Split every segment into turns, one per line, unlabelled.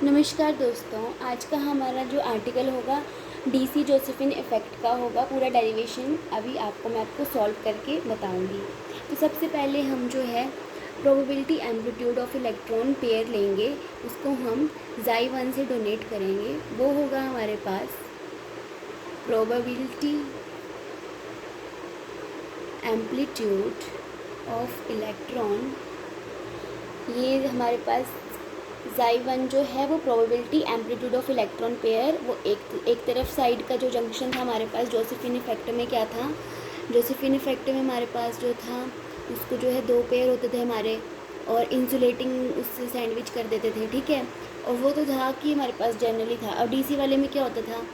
नमस्कार दोस्तों, आज का हमारा जो आर्टिकल होगा डीसी जोसेफिन इफ़ेक्ट का होगा। पूरा डेरिवेशन अभी मैं आपको सॉल्व करके बताऊंगी। तो सबसे पहले हम जो है probability amplitude of electron pair लेंगे, उसको हम Xi1 से डोनेट करेंगे। वो होगा हमारे पास प्रोबेबिलिटी एम्पलीट्यूड ऑफ इलेक्ट्रॉन। ये हमारे पास Xi1 जो है वो probability amplitude of electron pair, वो एक तरफ साइड का जो जंक्शन था हमारे पास जोसेफिन इफेक्ट में क्या था, जोसेफिन इफेक्ट में हमारे पास जो था उसको जो है दो पेयर होते थे हमारे, और इंसुलेटिंग उससे सैंडविच कर देते थे, ठीक है। और वो तो था कि हमारे पास जनरली था। और डीसी वाले में क्या होता था,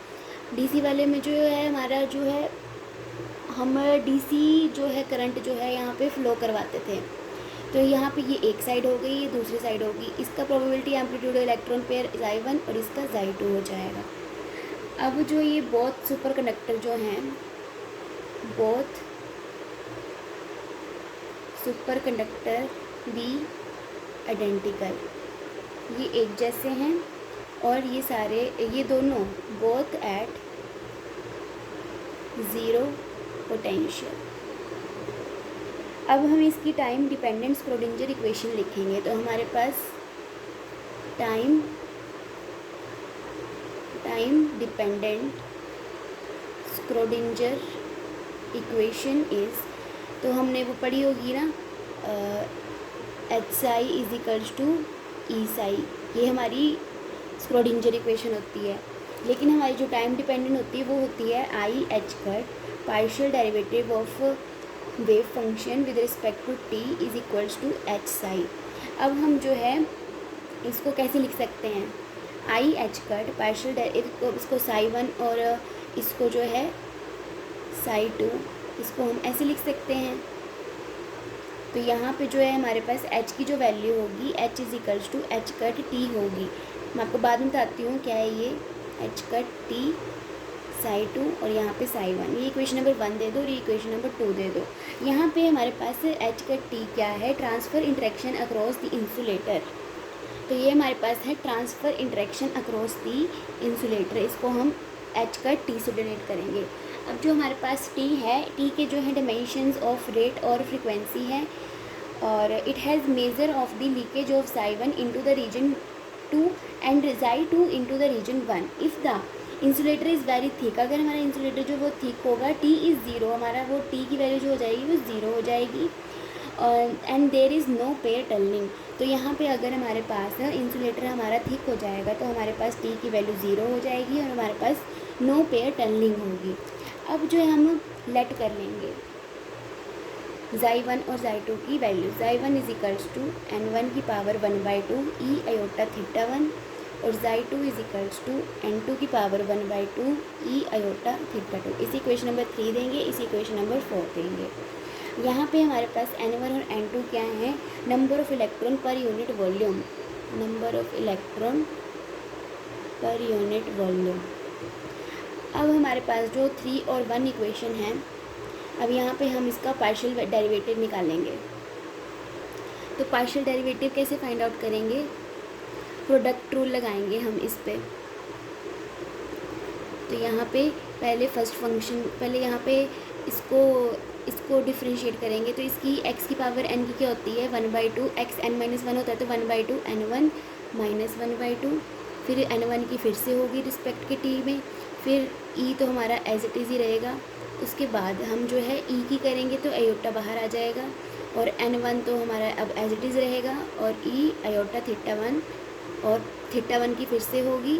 डीसी वाले में जो है हमारा जो है हम डीसी जो है करंट जो है यहाँ पे फ्लो करवाते थे। तो यहाँ पे ये एक साइड हो गई, ये दूसरी साइड होगी। इसका probability amplitude electron pair Xi1 और इसका Xi2 हो जाएगा। अब जो ये बोथ सुपर कंडक्टर जो हैं, both super conductor be identical, ये एक जैसे हैं और ये दोनों बोथ एट ज़ीरो पोटेंशियल। अब हम इसकी टाइम डिपेंडेंट स्क्रोडिंजर इक्वेशन लिखेंगे। तो हमारे पास time dependent Schrodinger equation is, तो हमने वो पढ़ी होगी ना, H psi is equals to E psi. ये हमारी स्क्रोडिंजर इक्वेशन होती है। लेकिन हमारी जो टाइम डिपेंडेंट होती है वो होती है I H cut partial derivative of wave function with respect to T is equals to H psi. अब हम जो है इसको कैसे लिख सकते हैं, आई एच कट पार्शियल इसको Ψ1 और इसको जो है Ψ2, इसको हम ऐसे लिख सकते हैं। तो यहाँ पे जो है हमारे पास h की जो वैल्यू होगी h is equals to H cut T होगी। मैं आपको बाद में बताती हूँ क्या है ये एच कट टी Ψ2 और यहाँ पे Ψ1। ये इक्वेशन नंबर 1 दे दो और ये इक्वेशन नंबर 2 दे दो। यहाँ पे हमारे पास एच कट टी क्या है, transfer interaction across the insulator. तो ये हमारे पास है transfer interaction across the insulator, इसको हम एच कट टी से डोनेट करेंगे। अब जो हमारे पास टी है, टी के जो है डायमेंशंस ऑफ रेट और फ्रिक्वेंसी है, और it has measure of the leakage of Ψ1 into the region 2 and Ψ2 into the region 1 if the insulator is very thick. अगर हमारा इंसुलेटर जो वो थिक होगा, टी इज़ ज़ीरो, हमारा वो टी की वैल्यू जो हो जाएगी वो ज़ीरो हो जाएगी। And there is no pair turning. तो यहाँ पे अगर हमारे पास इंसुलेटर हमारा थिक हो जाएगा तो हमारे पास टी की वैल्यू ज़ीरो हो जाएगी और हमारे पास नो पेयर टर्निंग होगी। अब जो है हम लेट कर लेंगे Xi1 और Xi2 की value. Xi1 is equals to N1 की पावर 1/2 ई आयोटा थीटा 1 और Xi2 is equals to N2 की पावर 1/2 ई आयोटा थीटा 2। इसी इक्वेशन नंबर 3 देंगे, इसी इक्वेशन नंबर 4 देंगे। यहाँ पे हमारे पास N1 और N2 क्या है, number of electron per unit volume, number of electron per unit volume. अब हमारे पास जो 3 और 1 इक्वेशन है, अब यहाँ पे हम इसका पार्शियल डेरिवेटिव निकालेंगे। तो पार्शियल डेरिवेटिव कैसे फाइंड आउट करेंगे, प्रोडक्ट रूल लगाएंगे हम इस पे। तो यहाँ पे पहले यहाँ पे इसको डिफ्रेंशिएट करेंगे। तो इसकी x की पावर n की क्या होती है, 1/2, x n-1 होता है तो 1/2 n1 माइनस 1/2, फिर n1 की फिर से होगी रिस्पेक्ट के t में, फिर e तो हमारा एज इट इज़ ही रहेगा। उसके बाद हम जो है e की करेंगे तो आयोटा बाहर आ जाएगा और n1 तो हमारा अब एज इट इज़ रहेगा और e आयोटा थीटा 1 और थीटा 1 की फिर से होगी,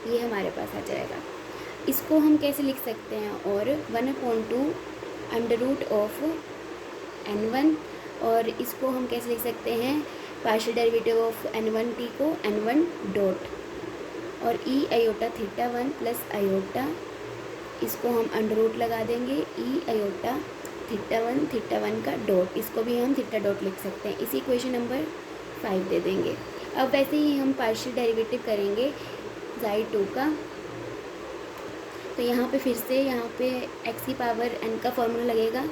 ये हमारे पास आ जाएगा। इसको हम कैसे लिख सकते हैं, और 1/2 अंडर रूट ऑफ n1, और इसको हम कैसे लिख सकते हैं, पार्शियल डेरिवेटिव ऑफ n1t को n1 डॉट और e iota theta 1 plus iota, इसको हम अंडर रूट लगा देंगे e आयोटा थीटा 1 का डॉट, इसको भी हम थीटा डॉट लिख सकते हैं। इसी इक्वेशन नंबर 5 दे देंगे। अब वैसे ही हम पार्शियल डेरिवेटिव करेंगे Xi2 का। तो यहाँ पे फिर से यहाँ पे x की पावर n का फॉर्मूला लगेगा,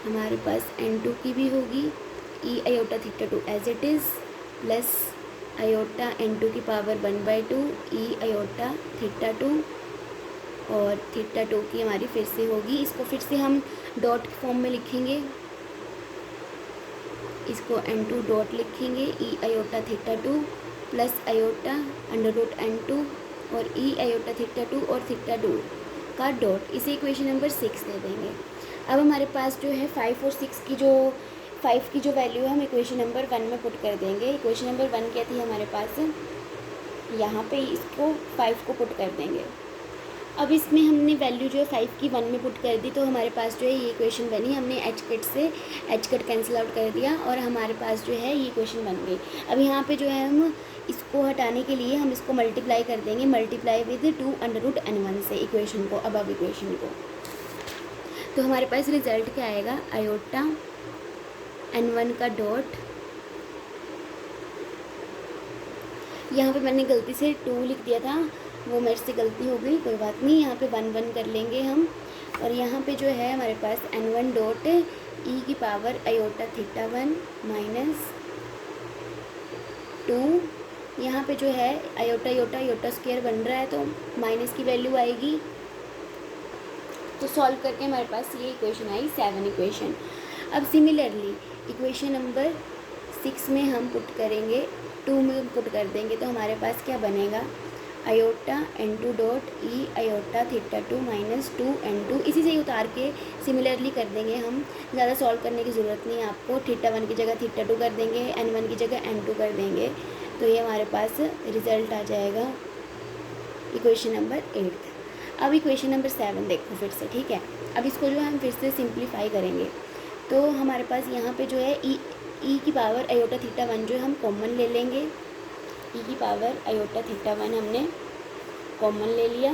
हमारे पास N2 की भी होगी, E iota theta 2 as it is plus iota n2 की पावर 1/2 ई आयोटा थीटा 2, और थीटा 2 की हमारी फिर से होगी, इसको फिर से हम डॉट फॉर्म में लिखेंगे, इसको n2 डॉट लिखेंगे, ई iota theta 2 plus iota √n2 और ई आयोटा थीटा 2 और थीटा 2 का डॉट, इसे इक्वेशन नंबर 6 दे देंगे। अब हमारे पास जो है 5 और 6 की जो 5 की जो वैल्यू है हम इक्वेशन नंबर 1 में पुट कर देंगे। इक्वेशन नंबर 1 क्या थी हमारे पास, यहाँ पे इसको 5 को पुट कर देंगे। अब इसमें हमने वैल्यू जो है 5 की 1 में पुट कर दी, तो हमारे पास जो है ये इक्वेशन बनी। हमने एच कट से एच कट कैंसिल आउट कर दिया और हमारे पास जो है ये इक्वेशन बन गई। अब यहाँ पे जो है हम इसको हटाने के लिए हम इसको मल्टीप्लाई कर देंगे, मल्टीप्लाई विद 2√n1 से इक्वेशन को, अबव इक्वेशन को। तो हमारे पास रिजल्ट क्या आएगा, आयोटा n1 का डॉट, यहाँ पे मैंने गलती से 2 लिख दिया था, वो मेरे से गलती हो गई, कोई बात नहीं। यहाँ पे 1 कर लेंगे हम, और यहाँ पे जो है हमारे पास n1 डॉट ई की पावर आयोटा थीटा 1 माइनस 2, यहाँ पे जो है आयोटा आयोटा आयोटा स्क्वायर बन रहा है तो माइनस की वैल्यू आएगी। तो सॉल्व करके हमारे पास ये इक्वेशन आई 7 इक्वेशन। अब सिमिलरली इक्वेशन नंबर 6 में हम पुट करेंगे, 2 में पुट कर देंगे, तो हमारे पास क्या बनेगा, iota n2 dot E iota theta 2 minus 2n2, इसी से ही उतार के सिमिलरली कर देंगे हम, ज़्यादा सॉल्व करने की ज़रूरत नहीं है आपको। थीटा 1 की जगह थीटा 2 कर देंगे, n1 की जगह n2 कर देंगे, तो ये हमारे पास रिज़ल्ट आ जाएगा इक्वेशन नंबर 8। अब इक्वेशन नंबर 7 देखो फिर से, ठीक है। अब इसको जो है हम फिर से सिंप्लीफाई करेंगे, तो हमारे पास यहाँ पे जो है ई की पावर आयोटा थीटा 1 जो हम कॉमन ले लेंगे, ई की पावर आयोटा थीटा 1 हमने कॉमन ले लिया,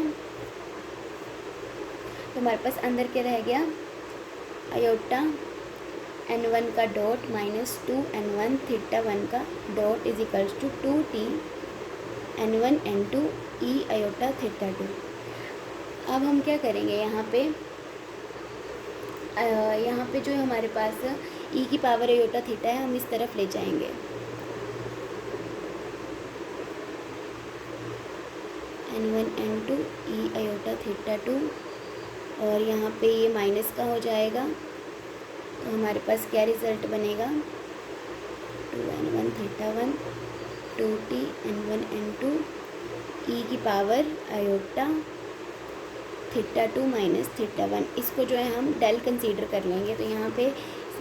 तो हमारे पास अंदर क्या रह गया, आयोटा n1 का डॉट माइनस 2n1 थीटा 1 का dot is equals to 2t n1 n2 E iota theta 2। अब हम क्या करेंगे, यहाँ पे जो हमारे पास ई की पावर आयोटा थीटा है हम इस तरफ ले जाएंगे, n1 n2 E iota theta 2, और यहाँ पे ये माइनस का हो जाएगा, तो हमारे पास क्या रिज़ल्ट बनेगा, 2n1 theta 1 2t n1 n2 ई की power iota theta 2 minus theta 1। इसको जो है हम डेल कंसीडर कर लेंगे, तो यहाँ पे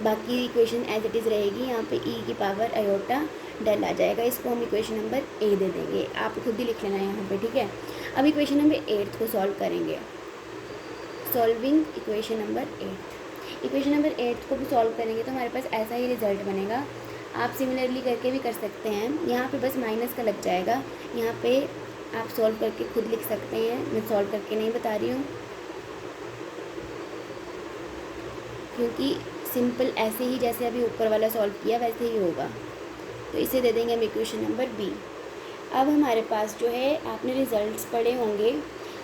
बाकी इक्वेशन एज इट इज़ रहेगी, यहाँ पे ई की पावर आयोटा डेल आ जाएगा, इसको हम इक्वेशन नंबर ए दे देंगे, आप खुद ही लिख लेना है यहाँ पे, ठीक है। अब इक्वेशन नंबर 8 को सॉल्व करेंगे, solving equation number 8। Equation number 8 को भी सॉल्व करेंगे तो हमारे पास ऐसा ही रिजल्ट बनेगा। आप सिमिलरली करके भी कर सकते हैं, यहाँ पे बस माइनस का लग जाएगा, यहाँ पे आप सॉल्व करके खुद लिख सकते हैं, मैं सॉल्व करके नहीं बता रही हूँ, क्योंकि सिंपल ऐसे ही जैसे अभी ऊपर वाला सॉल्व किया वैसे ही होगा, तो इसे दे देंगे हम इक्वेशन नंबर बी। अब हमारे पास जो है आपने रिजल्ट्स पढ़े होंगे,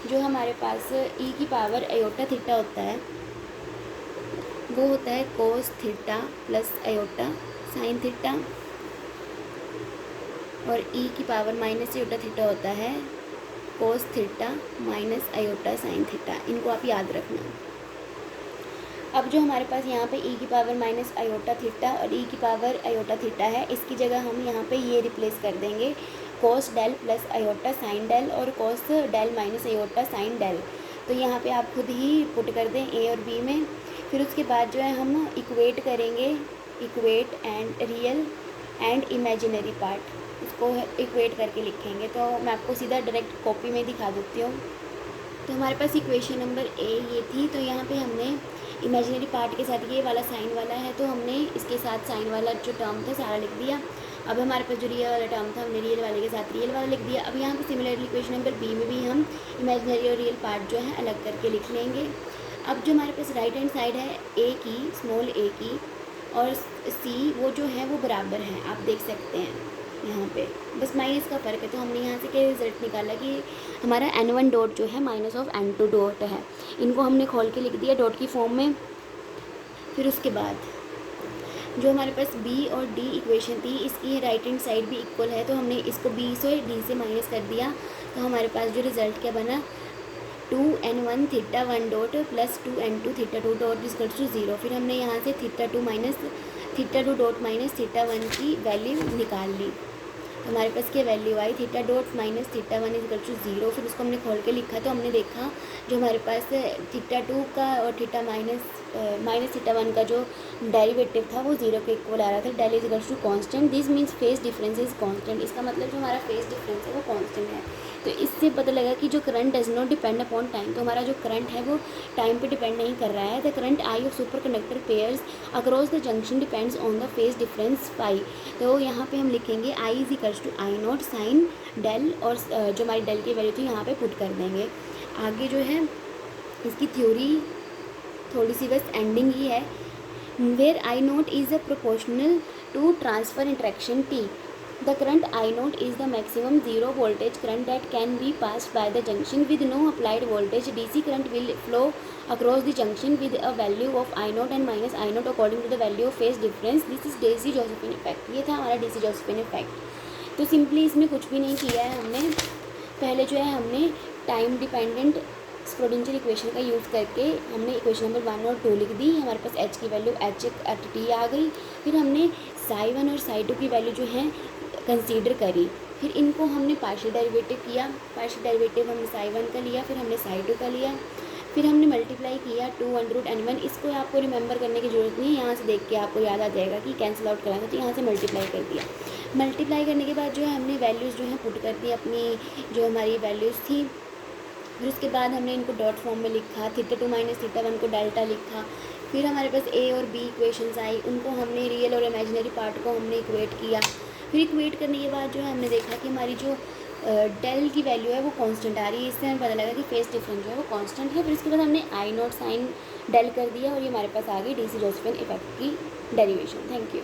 जो हमारे पास ई की पावर आयोटा थीटा होता है वो होता है cos theta plus iota sine theta, और ई की पावर माइनस आयोटा थीटा होता है cos theta minus iota sine theta, इनको आप याद रखना। अब जो हमारे पास यहाँ पे ई की पावर माइनस आयोटा थीटा और ई की पावर आयोटा थीटा है, इसकी जगह हम यहाँ पे ये रिप्लेस कर देंगे cos del plus iota sine del और cos del minus iota sine del. तो यहाँ पे आप खुद ही पुट कर दें ए और बी में, फिर उसके बाद जो है हम इक्वेट करेंगे, equate and real and imaginary part, इसको इक्वेट करके लिखेंगे। तो मैं आपको सीधा डायरेक्ट कॉपी में दिखा देती हूँ। तो हमारे पास इक्वेशन नंबर ए ये थी, तो यहाँ पे हमने इमेजिनरी पार्ट के साथ ये वाला साइन वाला है, तो हमने इसके साथ साइन वाला जो टर्म था सारा लिख दिया। अब हमारे पास जो रियल वाला टर्म था हमने रियल वाले के साथ रियल वाला लिख दिया। अब यहाँ पे सिमिलरली इक्वेशन नंबर बी में भी हम इमेजिनरी और रियल पार्ट जो है अलग करके लिख लेंगे। अब जो हमारे पास राइट हैंड साइड है ए की, स्मॉल ए की और सी, वो जो है वो बराबर हैं, आप देख सकते हैं यहाँ पे, बस माइनस का फ़र्क है। तो हमने यहाँ से क्या रिजल्ट निकाला कि हमारा n1 डॉट जो है माइनस ऑफ n2 डॉट है, इनको हमने खोल के लिख दिया डॉट की फॉर्म में। फिर उसके बाद जो हमारे पास बी और डी इक्वेशन थी, इसकी राइट हैंड साइड भी इक्वल है, तो हमने इसको बी से डी से माइनस कर दिया, तो हमारे पास जो रिज़ल्ट क्या बना, 2n1 theta 1 dot plus 2n2 theta 2 dot is to 0। फिर हमने यहाँ से थीटा 2 डॉट माइनस थीटा 1 की वैल्यू निकाल ली। हमारे पास क्या वैल्यू आई, theta dot minus theta 1 is to 0। फिर उसको हमने खोल के लिखा, तो हमने देखा जो हमारे पास थीटा 2 का और थीटा माइनस थीटा 1 का जो डेरिवेटिव था वो 0 के इक्वल आ रहा था। Del is to constant, this means phase difference is constant. इसका मतलब जो हमारा फेस डिफरेंस है वो कांस्टेंट है। तो इससे पता लगा कि जो current does not depend upon time, तो हमारा जो करंट है वो टाइम पे डिपेंड नहीं कर रहा है। The current I of superconductor pairs across the junction depends on the phase difference phi. तो यहाँ पे हम लिखेंगे I is equals to I naught sine del, और जो हमारी डेल की वैल्यू थी यहाँ पे पुट कर देंगे। आगे जो है इसकी थ्योरी थोड़ी सी बस एंडिंग ही है। Where I naught is a proportional to transfer interaction T, the current I naught is the maximum zero voltage current that can be passed by the junction with no applied voltage. DC current will flow across the junction with a value of I note and minus I note according to the value of phase difference. This is DC Josephine effect। ये था हमारा DC Josephine effect। तो simply इसमें कुछ भी नहीं किया है हमने। पहले जो है हमने टाइम डिपेंडेंट स्क्रोडिंजर इक्वेशन का यूज़ करके हमने इक्वेशन नंबर 1 और 2 लिख दी। हमारे पास h की वैल्यू h/t आ गई। फिर हमने साई 1 और साई 2 की वैल्यू जो है कंसीडर करी। फिर इनको हमने पार्शियल डेरिवेटिव किया। पार्शियल डेरिवेटिव हमने साई 1 का लिया, फिर हमने साई 2 का लिया, फिर हमने मल्टीप्लाई किया 2√n1। इसको आपको रिमेंबर करने की ज़रूरत नहीं है, यहाँ से देख के आपको याद आ जाएगा कि कैंसिल आउट कराना, तो यहाँ से मल्टीप्लाई कर दिया। मल्टीप्लाई करने के बाद जो है हमने वैल्यूज़ जो है पुट कर दी अपनी, जो हमारी वैल्यूज़ थी। फिर उसके बाद हमने इनको डॉट फॉर्म में लिखा, थीटा 2 माइनस थीटा 1 को डेल्टा लिखा। फिर हमारे पास ए और बी इक्वेशंस आई, उनको हमने रियल और इमेजिनरी पार्ट को हमने इक्वेट किया। फिर इक्वेट करने के बाद जो है हमने देखा कि हमारी जो डेल की वैल्यू है वो कांस्टेंट आ रही है। इससे हमें पता लगा कि फेस डिफरेंस जो है वो कांस्टेंट है। फिर उसके बाद हमने आई नॉट साइन डेल कर दिया और ये हमारे पास आ गई DC जोसेफिन इफेक्ट की डेरिवेशन। Thank you.